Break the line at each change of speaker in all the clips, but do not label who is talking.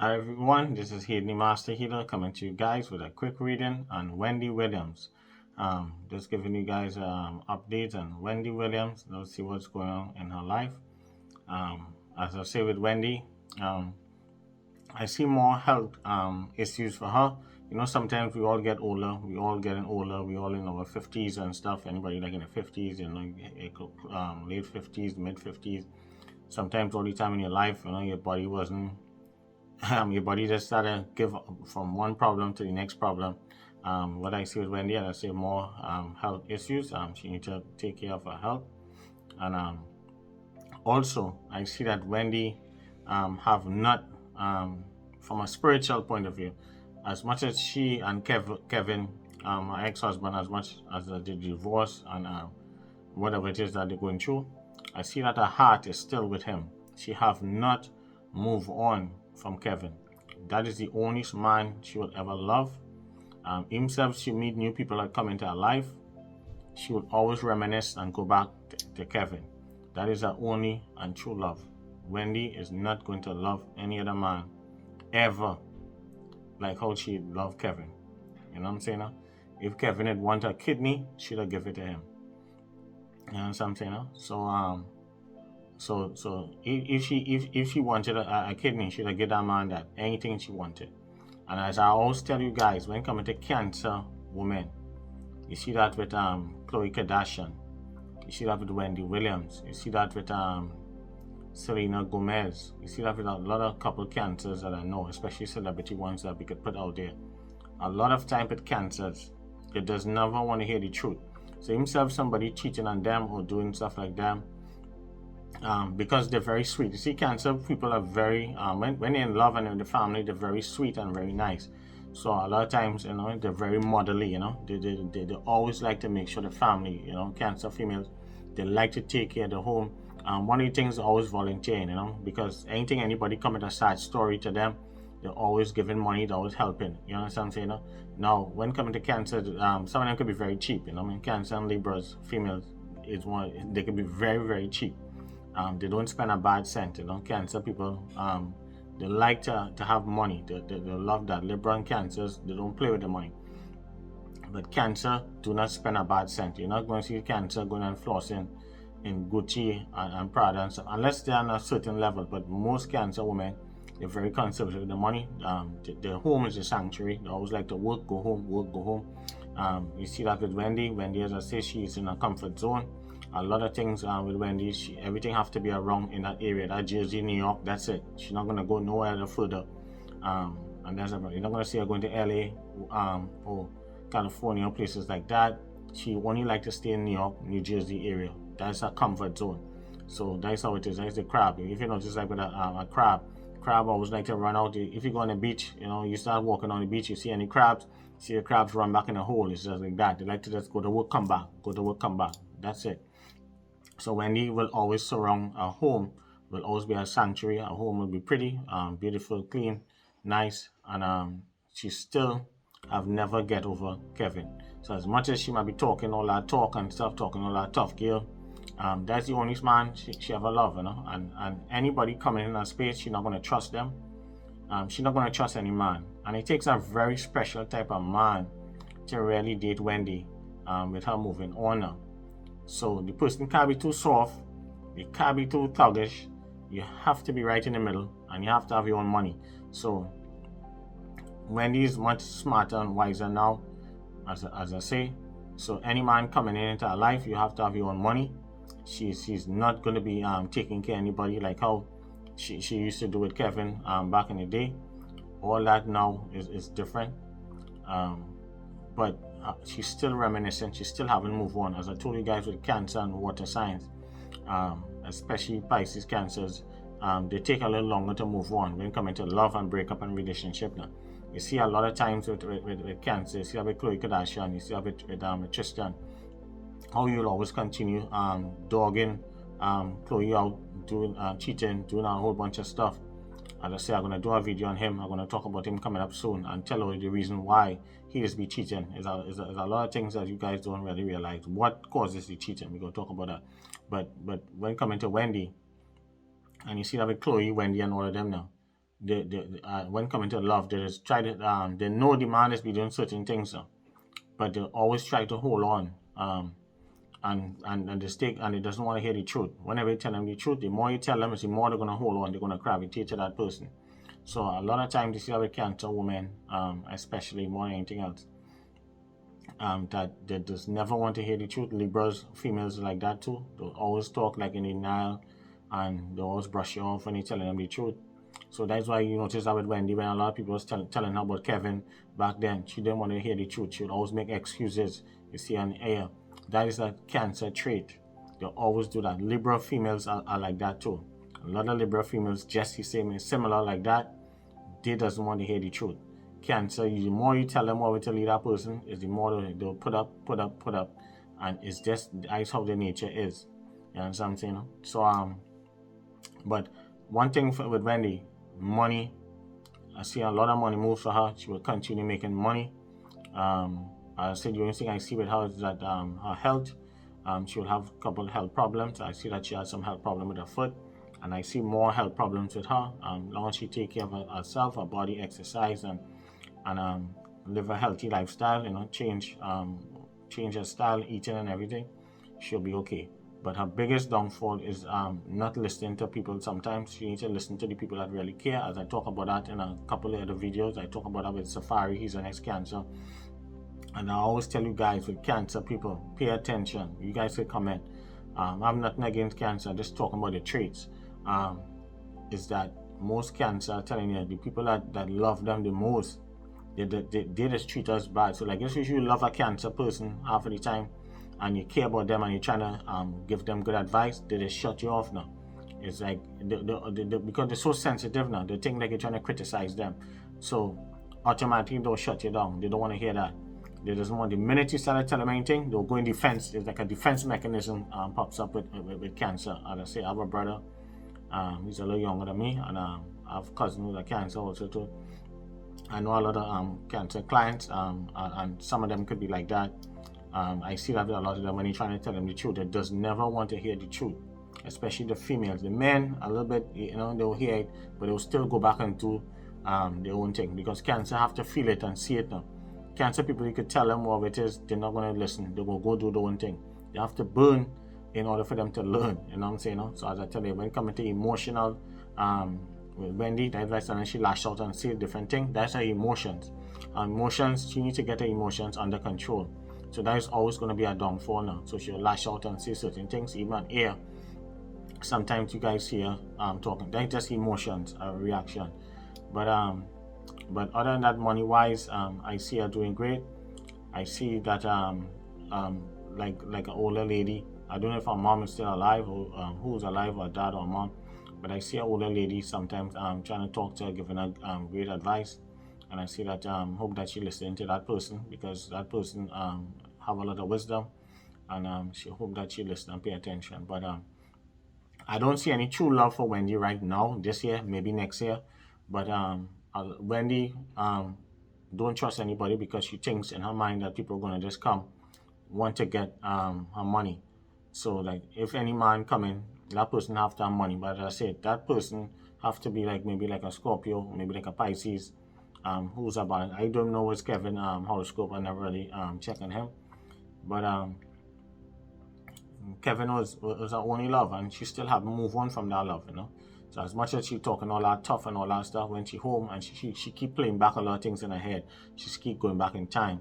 Hi everyone, this is Hayden Master Healer coming to you guys with a quick reading on Wendy Williams. Just giving you guys updates on Wendy Williams. Let's see what's going on in her life. As I say with Wendy, I see more health issues for her. You know, sometimes we all get older. We all getting older. We all in our 50s and stuff. Anybody like in the 50s, late 50s, mid 50s. Sometimes all the time in your life, your body wasn't your body just started give up from one problem to the next problem. What I see with Wendy, and I see more health issues. She needs to take care of her health, and also I see that Wendy have not, from a spiritual point of view, as much as she and Kevin, her ex-husband, as much as the divorce and whatever it is that they're going through, I see that her heart is still with him. She have not moved on from Kevin. That is the only man she will ever love. Himself, she meet new people that come into her life. She will always reminisce and go back to Kevin. That is her only and true love. Wendy is not going to love any other man ever like how she loved Kevin. You know what I'm saying? If Kevin had wanted a kidney, she'd have given it to him. You know what I'm saying? So if she wanted a kidney, she'd have given that man that anything she wanted. And as I always tell you guys, when coming to cancer women, you see that with Khloe Kardashian, you see that with Wendy Williams, you see that with Selena Gomez, you see that with a lot of couple cancers that I know, especially celebrity ones that we could put out there. A lot of time with cancers, it does never want to hear the truth. So himself, somebody cheating on them or doing stuff like them, because they're very sweet. You see, cancer people are very, when they're in love and in the family, they're very sweet and very nice. So a lot of times, they're very motherly, they always like to make sure the family, cancer females, they like to take care of the home. One of the things is always volunteering, because anything anybody come with a sad story to them, they're always giving money, they're always helping. You understand what I'm saying? Now, when coming to cancer, some of them could be very cheap, cancer and laborers, females, they could be very, very cheap. They don't spend a bad cent. Cancer people, they like to have money. They love that. Libra and cancers, they don't play with the money. But cancer do not spend a bad cent. You're not going to see cancer going and flossing in Gucci and Prada and stuff, unless they're on a certain level. But most cancer women, they're very conservative with the money. Their home is a sanctuary. They always like to work, go home, work, go home. You see that with Wendy. Wendy, as I say, she's in a comfort zone. A lot of things with Wendy, everything have to be around in that area, that Jersey, New York, that's it. She's not going to go nowhere further. And that's about it. You're not going to see her going to LA or California or places like that. She only like to stay in New York, New Jersey area. That's her comfort zone. So that's how it is. That's the crab. If you notice, like with a crab always like to run out. If you go on the beach, you start walking on the beach, you see any crabs, see the crabs run back in the hole. It's just like that. They like to just go to work, come back, go to work, come back. That's it. So Wendy will always surround her home, will always be a sanctuary. Her home will be pretty, beautiful, clean, nice, and she still have never get over Kevin. So as much as she might be talking all that talk and stuff, talking all that tough girl, that's the only man she ever loved, And anybody coming in her space, she's not going to trust them. She's not going to trust any man. And it takes a very special type of man to really date Wendy, with her moving on now. So the person can't be too soft, you can't be too thuggish, you have to be right in the middle, and you have to have your own money. So Wendy is much smarter and wiser now, as I say. So any man coming into her life, you have to have your own money. She's not going to be taking care of anybody like how she used to do with Kevin back in the day. All that now is different. But she's still reminiscent. She still haven't moved on. As I told you guys with cancer and water signs, especially Pisces cancers, they take a little longer to move on when coming to love and breakup and relationship now. You see a lot of times with cancer, you see that with Khloe Kardashian, you see that with Tristan, how you'll always continue dogging Khloe out, doing cheating, doing a whole bunch of stuff. As I say, I'm going to do a video on him. I'm going to talk about him coming up soon and tell you the reason why he is be cheating. There's a lot of things that you guys don't really realize. What causes the cheating? We're going to talk about that. But when coming to Wendy, and you see that with Khloe, Wendy, and all of them now, when coming to love, they just try to they know the man is be doing certain things, but they always try to hold on. And they stick and they doesn't want to hear the truth. Whenever you tell them the truth, the more you tell them, the more they're gonna hold on. They're gonna gravitate to that person. So a lot of times you see with Cancer women, especially more than anything else, that they just never want to hear the truth. Libras, females like that too. They always talk like in denial, and they always brush you off when you're telling them the truth. So that's why you notice that with Wendy, when a lot of people was telling her about Kevin back then, she didn't want to hear the truth. She would always make excuses. You see on air. That is a Cancer trait. They always do that. Libra females are like that too. A lot of Libra females just the same, similar like that. They doesn't want to hear the truth. Cancer, the more you tell them what to leave that person, is the more they'll put up, and it's just that's how their nature is. You understand what I'm saying? So but one thing with Wendy, money. I see a lot of money move for her. She will continue making money. I said the only thing I see with her is that her health. She will have a couple of health problems. I see that she has some health problem with her foot, and I see more health problems with her. Long as she take care of herself, her body, exercise, and live a healthy lifestyle, change her style, eating and everything, she'll be okay. But her biggest downfall is not listening to people. Sometimes she needs to listen to the people that really care. As I talk about that in a couple of other videos, I talk about that with Safari. He's an ex-Cancer. And I always tell you guys with Cancer people, pay attention. You guys can comment. I'm nothing against Cancer, just talking about the traits. Is that most Cancer, I'm telling you, the people that love them the most, they just treat us bad. So like if you love a Cancer person half of the time and you care about them and you're trying to give them good advice, they just shut you off now. It's like because they're so sensitive now, they think like you're trying to criticize them. So automatically they'll shut you down. They don't want to hear that. They doesn't want. The minute you start to tell them anything, they'll go in defense. It's like a defense mechanism pops up with Cancer. As I say, I have a brother. He's a little younger than me, and I have cousins who are Cancer also too. I know a lot of Cancer clients, and some of them could be like that. I see that with a lot of them when you're trying to tell them the truth, they does never want to hear the truth, especially the females. The men, a little bit, they'll hear it, but they'll still go back and do their own thing because Cancer have to feel it and see it now. Cancer people, you could tell them what it is, they're not going to listen. They will go do their own thing. They have to burn in order for them to learn. You know what I'm saying? So as I tell you, when it comes to emotional, with Wendy, the advice and she lash out and say different thing. That's her emotions. Emotions, she needs to get her emotions under control. So that is always going to be a downfall now. So she'll lash out and say certain things, even on air. Sometimes you guys hear talking. That's just emotions, a reaction. But other than that, money-wise, I see her doing great. I see that like an older lady. I don't know if her mom is still alive or who's alive, or dad or mom. But I see an older lady sometimes trying to talk to her, giving her great advice. And I see that hope that she listening to that person because that person have a lot of wisdom, and she hope that she listen and pay attention. But I don't see any true love for Wendy right now. This year, maybe next year. But Wendy don't trust anybody because she thinks in her mind that people are gonna just come, want to get her money. So like if any man come in, that person have to have money. But as I said, that person have to be like maybe like a Scorpio, maybe like a Pisces. Who's about? I don't know what's Kevin horoscope. I never really check on him. But Kevin was her only love, and she still haven't moved on from that love, So as much as she talking all that tough and all that stuff, when she home and she keep playing back a lot of things in her head. She keep going back in time,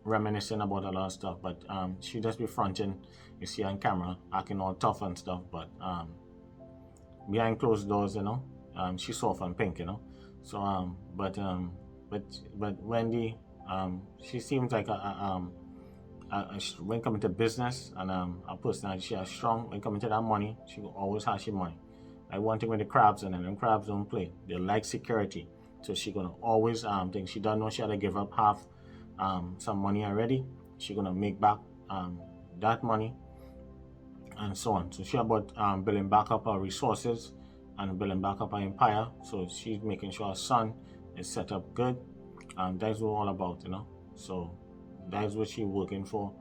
reminiscing about a lot of stuff. But she just be fronting, you see on camera, acting all tough and stuff. But behind closed doors, she's soft and pink, So but Wendy, she seems like when coming to business and a personality, she has strong. When coming to that money, she will always have she money. Like one thing with the crabs, and them crabs don't play. They like security, so she gonna always think she don't know she had to give up half some money already. She gonna make back that money and so on. So she about building back up her resources and building back up her empire. So she's making sure her son is set up good. That's what all about, So that's what she's working for.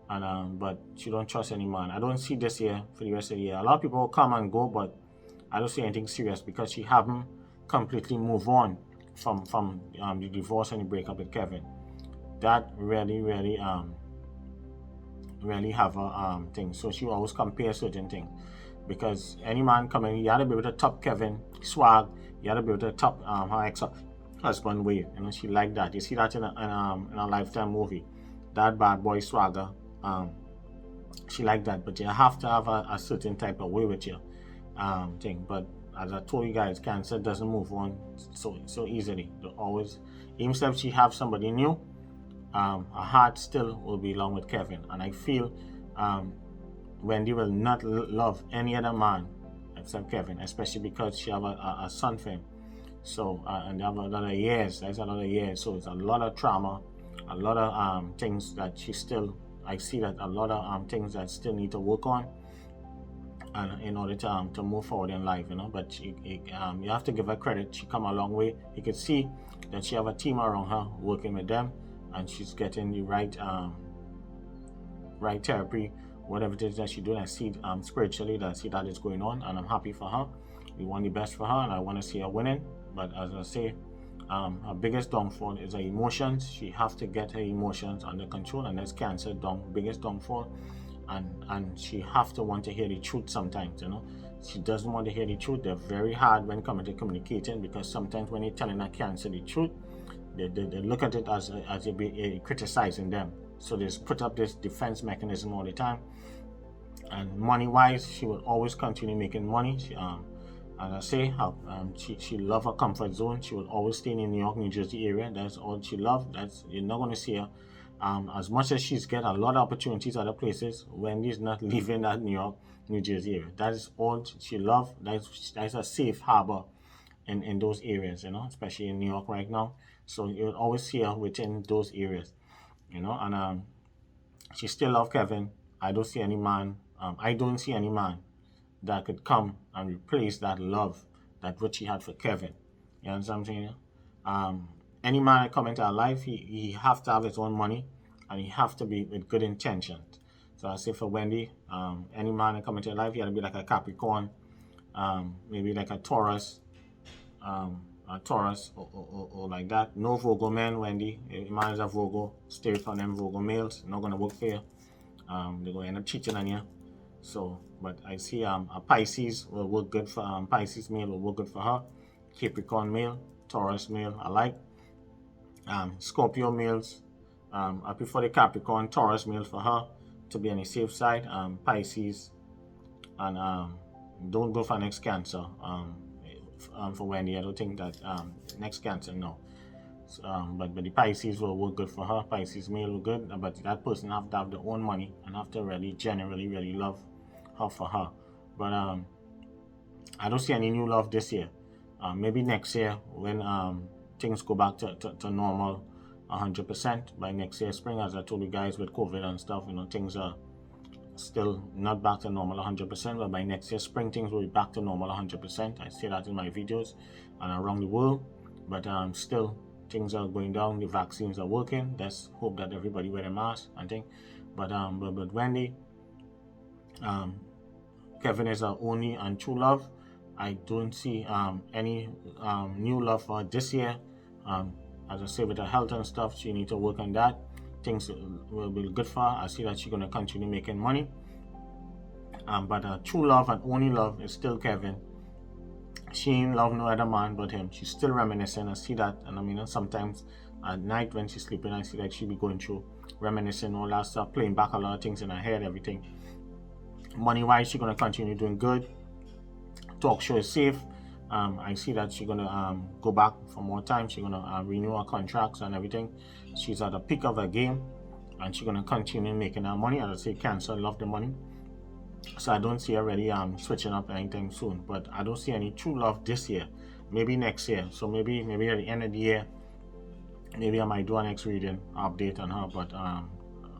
And but she don't trust any man. I don't see this year for the rest of the year. A lot of people will come and go, but I don't see anything serious because she haven't completely moved on from the divorce and the breakup with Kevin. That really have a thing. So she always compare certain things, because any man coming, you gotta be able to top Kevin swag, you gotta be able to top her ex-husband way. You know, she like that. You see that in a Lifetime movie, that bad boy swagger. She like that, but you have to have a certain type of way with you thing. But as I told you guys, Cancer doesn't move on so easily. They always, even if she have somebody new, her heart still will be along with Kevin. And I feel Wendy will not love any other man except Kevin, especially because she have a son for him. So and they have a lot of years. That's a lot of years. So it's a lot of trauma, a lot of things that she still. I see that a lot of things that still need to work on, and in order to move forward in life, you know. But you have to give her credit. She come a long way. You can see that she have a team around her working with them, and she's getting the right therapy, whatever it is that she's doing. I see spiritually that I see that is going on, and I'm happy for her. We want the best for her, and I want to see her winning. But as I say, her biggest downfall is her emotions. She has to get her emotions under control, and that's Cancer biggest downfall. And she have to want to hear the truth sometimes, you know. She doesn't want to hear the truth. They're very hard when coming to communicating, because sometimes when you're telling a Cancer the truth, they look at it as you be criticizing them. So they just put up this defense mechanism all the time. And money-wise, she will always continue making money. She, as I say, she love her comfort zone. She will always stay in the New York, New Jersey area. That's all she loves. You're not going to see her. As much as she's get a lot of opportunities other places, Wendy's not leaving that New York, New Jersey area. That is all she loves. That's a safe harbor in those areas, you know, especially in New York right now. So you'll always see her within those areas, you know. And she still loves Kevin. I don't see any man that could come and replace that love that what she had for Kevin. You understand what I'm saying? Any man that come into our life, he have to have his own money, and he have to be with good intentions. So I say for Wendy, any man that come into your life, he got to be like a Capricorn, maybe like a Taurus, or like that. No Virgo men, Wendy. If a man is a Virgo, stay from them Virgo males. Not gonna work for you. They're gonna end up cheating on you. So, but I see a Pisces will work good for Pisces male will work good for her. Capricorn male, Taurus male, I like. Scorpio males, I prefer the Capricorn, Taurus male for her to be on the safe side. Pisces, and don't go for next Cancer. For Wendy, I don't think that next Cancer, no. But the Pisces will work good for her. Pisces male will good, but that person have to have their own money and have to really really love her for her. But I don't see any new love this year. Maybe next year when things go back to normal 100%. By next year spring, as I told you guys, with COVID and stuff, you know, things are still not back to normal 100%, but by next year spring things will be back to normal 100%. I say that in my videos and around the world. But still things are going down. The vaccines are working. Let's hope that everybody wear a mask and thing. But Wendy, Kevin is our only and true love. I don't see any new love for her this year. As I say, with her health and stuff, she needs to work on that. Things will be good for her. I see that she's going to continue making money. But her true love and only love is still Kevin. She ain't love no other man but him. She's still reminiscing. I see that. And I mean, sometimes at night when she's sleeping, I see that she be going through reminiscing, all that stuff, playing back a lot of things in her head, everything. Money-wise, she's going to continue doing good. Talk show is safe. I see that she's going to go back for more time. She's going to renew her contracts and everything. She's at the peak of her game, and she's going to continue making her money. As I say, Cancer love the money. So I don't see her really switching up anytime soon. But I don't see any true love this year. Maybe next year. So maybe at the end of the year, maybe I might do a next reading update on her. But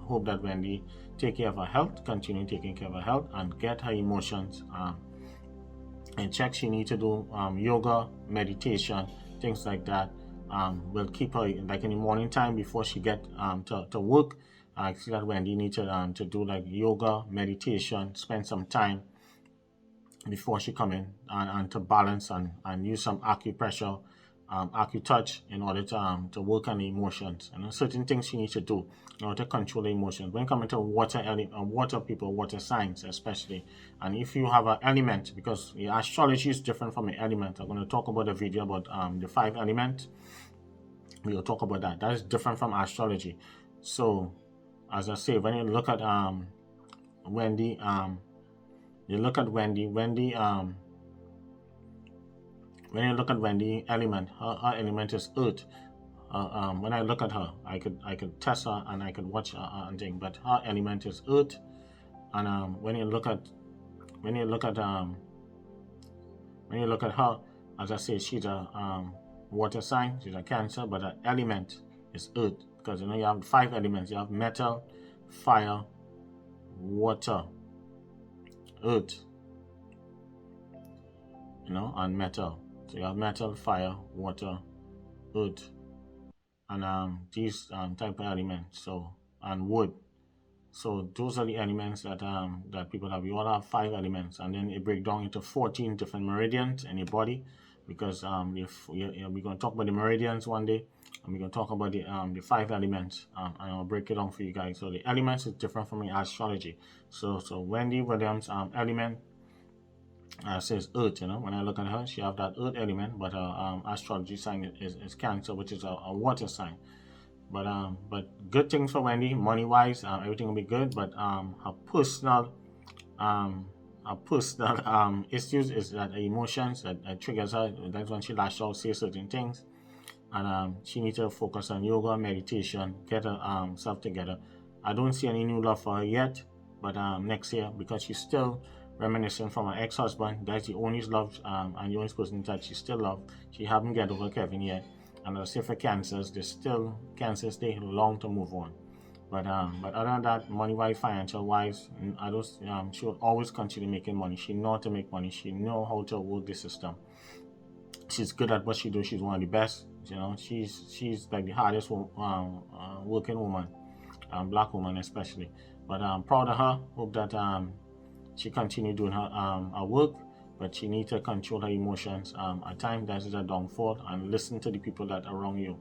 hope that Wendy take care of her health, continue taking care of her health, and get her emotions in check. She needs to do yoga, meditation, things like that. Will keep her like in the morning time before she get to work. I see that Wendy needs to do like yoga, meditation, spend some time before she come in, and to balance and use some acupressure, acu-touch in order to work on the emotions. And certain things she needs to do in order to control the emotions. When coming to water people, water signs especially, and if you have an element, because the astrology is different from the element. I'm going to talk about a video about the 5 elements. We will talk about that. That is different from astrology. So, as I say, when you look at Wendy, you look at Wendy. When you look at Wendy element, her element is earth. When I look at her, I could test her and I could watch her and thing, but her element is earth. And when you look at her, as I say, she's a water sign. She's a Cancer, but her element is earth, because you have 5 elements. You have metal, fire, water, earth, and metal. So you have metal, fire, water, earth, and these type of elements. So, and wood. So those are the elements that people have. You all have 5 elements, and then it breaks down into 14 different meridians in your body, because if we're going to talk about the meridians one day, and we're going to talk about the 5 elements, and I'll break it down for you guys. So the elements is different from the astrology. So Wendy Williams element says earth. When I look at her, she have that earth element, but her astrology sign is Cancer, which is a water sign. But good things for Wendy, money wise, everything will be good. But her personal issues is that emotions that triggers her. That's when she lash out, say certain things, and she needs to focus on yoga, meditation, get her self together. I don't see any new love for her yet, but next year, because she's still reminiscing from her ex-husband. That's the only love and the only person that she still love. She haven't get over Kevin yet. And as I say, for cancers, cancers take long to move on. But other than that, money wise, financial wise, I don't. She will always continue making money. She know how to make money. She know how to work the system. She's good at what she does. She's one of the best. She's like the hardest working woman, black woman especially. But I'm proud of her. Hope that she continue doing her work, but she needs to control her emotions. At times, that is a downfall, and listen to the people that are around you,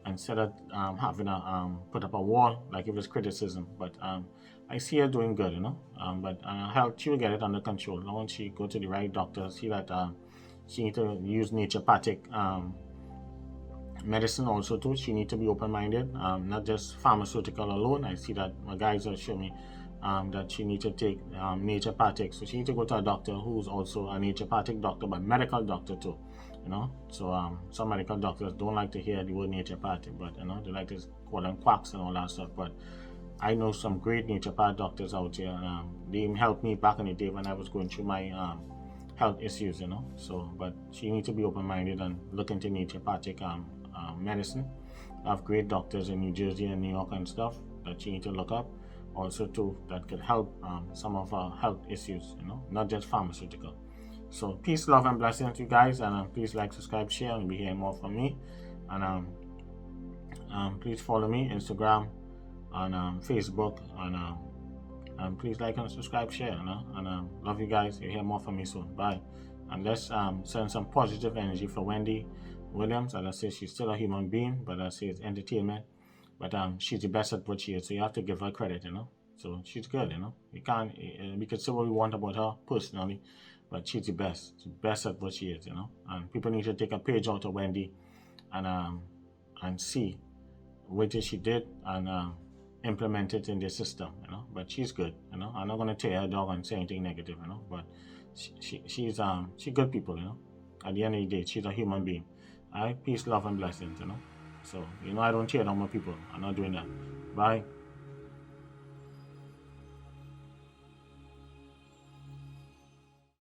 instead of having a put up a wall like it was criticism. But I see her doing good, but health, she will get it under control. Now, once she go to the right doctor, see that she need to use naturopathic medicine also too. She need to be open-minded, not just pharmaceutical alone. I see that my guys are showing me that she needs to take naturopathic. So she needs to go to a doctor who's also a naturopathic doctor, but medical doctor too. So some medical doctors don't like to hear the word naturopathic, but they like to call them quacks and all that stuff. But I know some great naturopathic doctors out here, and they helped me back in the day when I was going through my health issues. So, but she needs to be open-minded and look into naturopathic medicine. I have great doctors in New Jersey and New York and stuff that she needs to look up also too, that could help some of our health issues, not just pharmaceutical. So peace, love, and blessings to you guys, and please like, subscribe, share, and be hearing more from me. And please follow me Instagram and Facebook, and please like and subscribe, share, and love you guys. You'll hear more from me soon. Bye. And let's send some positive energy for Wendy Williams. As I say, she's still a human being, but I say it's entertainment. But she's the best at what she is, so you have to give her credit, So she's good, You can't, we could say what we want about her personally, but she's the best. She's the best at what she is, And people need to take a page out of Wendy and see what she did and implement it in their system, But she's good, I'm not gonna tear her dog and say anything negative, But she's good people, At the end of the day, she's a human being. All right, peace, love, and blessings, So, I don't tear down my people. I'm not doing that. Bye.